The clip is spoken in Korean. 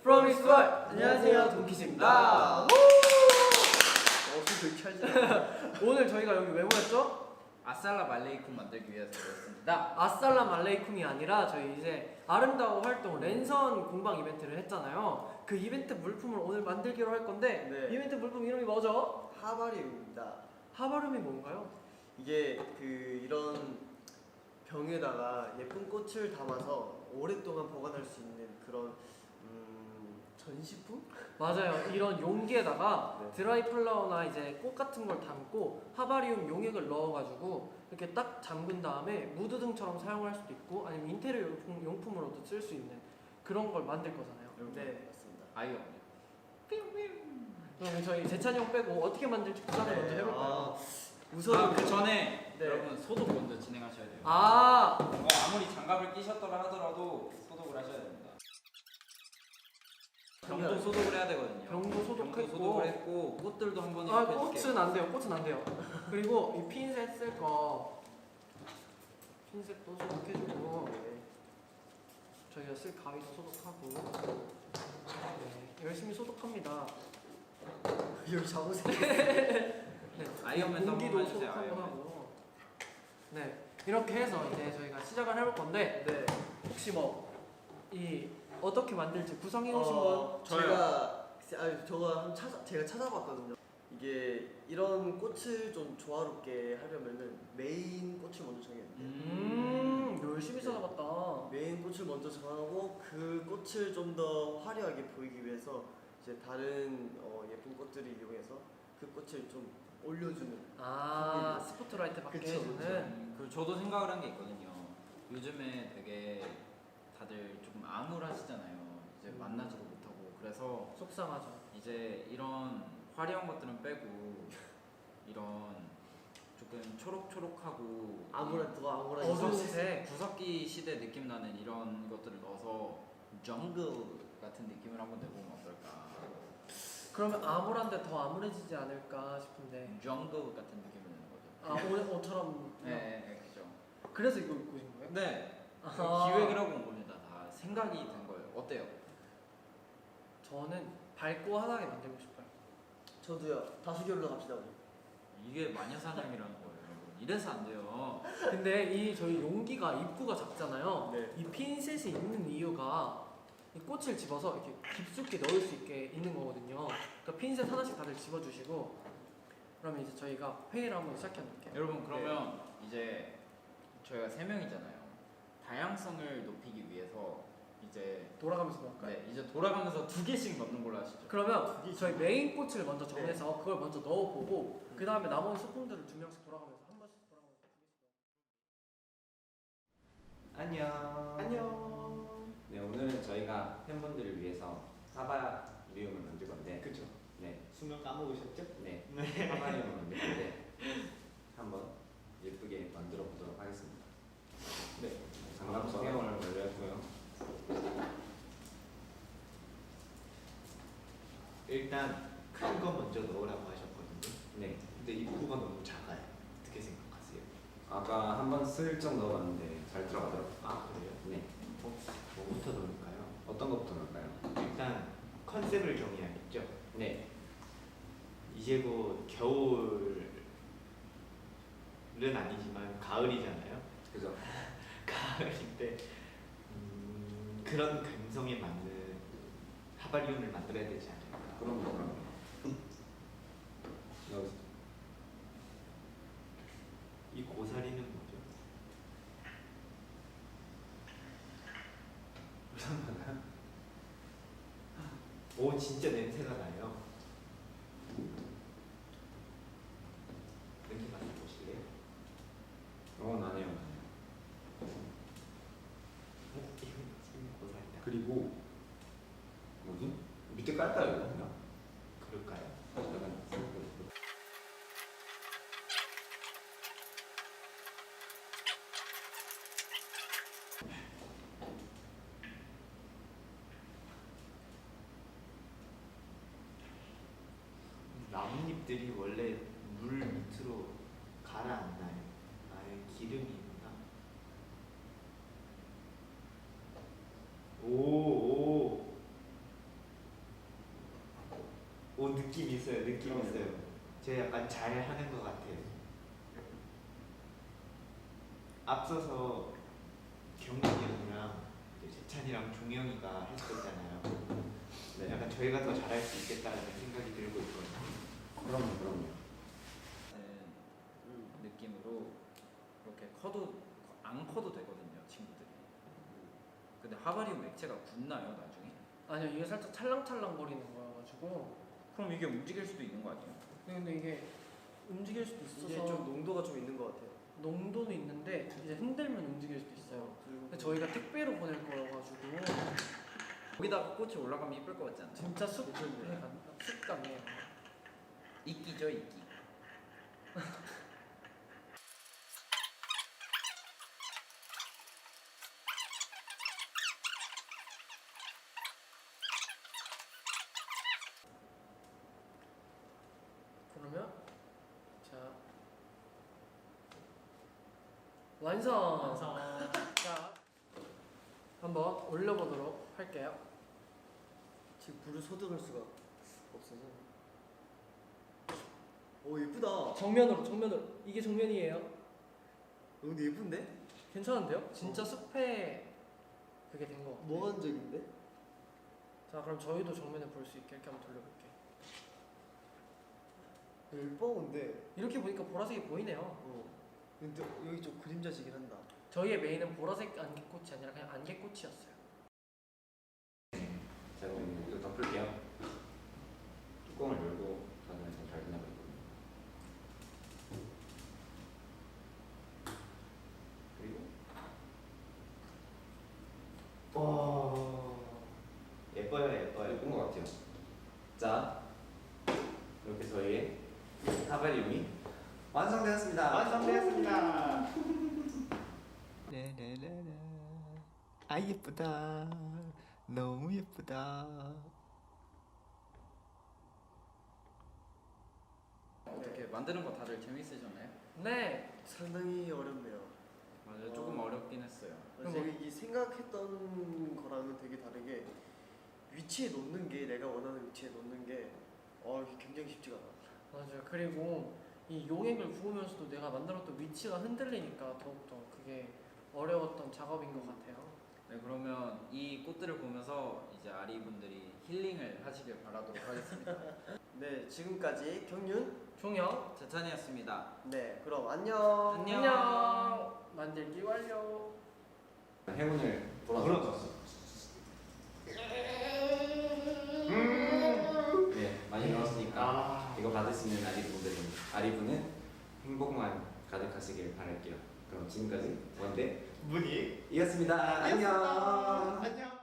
프로미스 월! 안녕하세요, 동키즈입니다. 되게 찰지다. 오늘 저희가 여기 왜 모였죠? 아살라 말레이쿰 만들기 위해서 모였습니다. 아살라 말레이쿰이 아니라 저희 이제 아름다워 활동 랜선 공방 이벤트를 했잖아요. 그 이벤트 물품을 오늘 만들기로 할 건데 네. 이벤트 물품 이름이 뭐죠? 하바리움입니다. 하바름이 뭔가요? 이게 이런 병에다가 예쁜 꽃을 담아서 오랫동안 보관할 수 있는 그런 전시품? 맞아요. 이런 용기에다가 네. 드라이 플라워나 이제 꽃 같은 걸 담고 하바리움 용액을 넣어가지고 이렇게 딱 잠근 다음에 무드 등처럼 사용할 수도 있고 아니면 인테리어 용품으로도 쓸 수 있는 그런 걸 만들 거잖아요. 네, 맞습니다. 아이요. 그럼 저희 재찬이 형 빼고 어떻게 만들지 구상을 먼저 해볼까요? 우선 그 전에 네. 여러분 소독 먼저 진행하셔야 돼요. 아무리 장갑을 끼셨더라 하더라도 소독을 하셔야 됩니다. 병도 소독을 해야 되거든요. 병도 소독했고. 소독을 했고 꽃들도 한번 아, 이렇게 꽃은 안 돼요. 꽃은 안 돼요. 그리고 이 핀셋 쓸 거 핀셋도 소독해주고 저희가 쓸 가위도 소독하고 네, 열심히 소독합니다. 여기 잡으세요. 네, 아이언맨도 공기도 한번 해주세요, 소독 한번 아이언맨. 하고 네 이렇게 해서 이제 저희가 시작을 해볼 건데 네. 혹시 이 어떻게 만들지 구성해 오신 분 제가 찾아봤거든요. 이게 이런 꽃을 좀 조화롭게 하려면은 메인 꽃을 먼저 정해야 돼요. 열심히 찾아봤다. 메인 꽃을 먼저 정하고 그 꽃을 좀 더 화려하게 보이기 위해서 이제 다른 예쁜 꽃들을 이용해서 그 꽃을 좀 올려주는. 스포트라이트 받게 그쵸, 해주는 그리고 저도 생각을 한 게 있거든요. 요즘에 되게 다들 조금 암울하시잖아요. 이제 만나지도 못하고 그래서 속상하죠. 이제 이런 화려한 것들은 빼고 이런 조금 초록초록하고 아무래도 어두운 색. 구석기 시대 느낌 나는 이런 것들을 넣어서 정글 같은 느낌을 한번 내보면 어떨까? 그러면 암울한데 더 암울해지지 않을까 싶은데. 정글 같은 느낌을 내는 거죠. 옷처럼. 네, 그죠. 그래서 이거 입고 오신 거예요? 네. 아하. 기획을 하고 온 겁니다. 다 생각이 든 거예요. 어때요? 저는 밝고 환하게 만들고 싶어요. 저도요. 다수결로 갑시다 우리. 이게 마녀사냥이라는 거예요, 여러분. 이래서 안 돼요. 근데 저희 용기가 입구가 작잖아요. 네. 이 핀셋이 있는 이유가 이 꽃을 집어서 이렇게 깊숙이 넣을 수 있게 있는 거거든요. 그러니까 핀셋 하나씩 다들 집어주시고 그러면 이제 저희가 회의를 한번 시작해 볼게요. 여러분 그러면 이제 저희가 3명이잖아요. 다양성을 높이기 위해서 이제 돌아가면서 넣을까요? 네, 이제 돌아가면서 2개씩 넣는 걸로 하시죠. 그러면 저희 메인 꽃을 먼저 정해서 그걸 먼저 넣어보고 그 다음에 나머지 소품들을 2명씩 돌아가면서 한 번씩 돌아가면서 안녕. 안녕. 네, 오늘은 저희가 팬분들을 위해서 하바리움을 만들 건데. 그쵸. 네, 수명 까먹으셨죠? 네, 하바리움을 만들 건데 한번 예쁘게 만들어 보도록 하겠습니다. 네, 장갑 성형을 먼저 했고요. 일단 큰 거 먼저 넣으라고 하셨거든요. 네, 근데 입구가 너무 작아요. 어떻게 생각하세요? 아까 한번 슬쩍 넣어봤는데 잘 들어가더라고요. 아 그래요? 네, 뭐부터 넣을까요? 어떤 것부터 넣을까요? 일단 컨셉을 정해야겠죠. 네, 이제 곧 겨울은 아니지만 가을이잖아요. 그죠? 가을인데 그런 감성에 맞는 하바리움을 만들어야 되지 않을까. 그럼 여기서 이 고사리는 뭐죠? 오 진짜 냄새가 나요. 냄새 맡아보실래요? 나네요. 이건 고사리다. 그리고 뭐지? 밑에 깔까요 이거 그냥? 그럴까요? 약간 나뭇잎들이 원래 물 밑으로 가라앉나요? 아예 기름이 있나? 오 오 느낌 있어요. 느낌 있어요. 제가 약간 잘 하는 것 같아요. 앞서서 경훈이 형이랑 재찬이랑 종영이가 했었잖아요. 네. 약간 저희가 더 잘할 수 있겠다는 생각이 들고 있거든요. 그럼요. 느낌으로 이렇게 안 커도 되거든요, 친구들이. 근데 하바리움 액체가 굳나요, 나중에? 아니요, 이게 살짝 찰랑찰랑 거리는 거여가지고. 그럼 이게 움직일 수도 있는 거 아니에요? 근데 이게 움직일 수도 있어서 이게 좀 농도가 좀 있는 것 같아요. 농도는 있는데 이제 흔들면 움직일 수도 있어요. 그리고 근데 저희가 택배로 보낼 거여가지고 거기다가 꽃이 올라가면 이쁠 것 같지 않나요? 진짜 쑥감이에요. 이끼죠, 이끼. 그러면 자 완성. 자 한번 올려보도록 할게요. 지금 불을 소등할 수가 없어서. 오 예쁘다. 정면으로 이게 정면이에요. 근데 예쁜데? 괜찮은데요? 진짜 숲에 그게 된 거 같아요. 몽환적인데? 자 그럼 저희도 정면에 볼 수 있게 이렇게 한번 돌려볼게요. 예뻐 근데. 이렇게 보니까 보라색이 보이네요. 근데 여기 좀 그림자지긴 한다. 저희의 메인은 보라색 안개꽃이 아니라 그냥 안개꽃이었어요. 자 그럼 이거 덮을게요. 뚜껑을 열고 저는 잘 지나고 있거든요. 그리고 와 예뻐요 예뻐요. 예쁜 것 같아요. 자 이렇게 저희의 하바리움이 완성되었습니다. 완성되었습니다. 라라라라. 아 예쁘다. 너무 예쁘다. 어떻게 만드는 거 다들 재밌으셨나요? 네. 상당히 어렵네요. 맞아요, 조금 어렵긴 했어요. 제가 이 생각했던 거랑은 되게 다르게 위치에 놓는 게 내가 원하는 위치에 놓는 게 이게 굉장히 쉽지가 않아. 맞아요. 그리고 이 용액을 부으면서도 내가 만들었던 위치가 흔들리니까 더욱더 그게 어려웠던 작업인 것 같아요. 네, 그러면 이 꽃들을 보면서 이제 아리분들이 힐링을 하시길 바라도록 하겠습니다. 네, 지금까지 경윤. 종영. 재찬이었습니다. 네, 그럼 안녕. 안녕. 만들기 완료. 행운을 돌아줬어. 네, 많이 나왔으니까 이거 받을 수 있는 아리분은 행복만 가득하시길 바랄게요. 그럼 지금까지 원대 문이 이었습니다. 안녕. 안녕.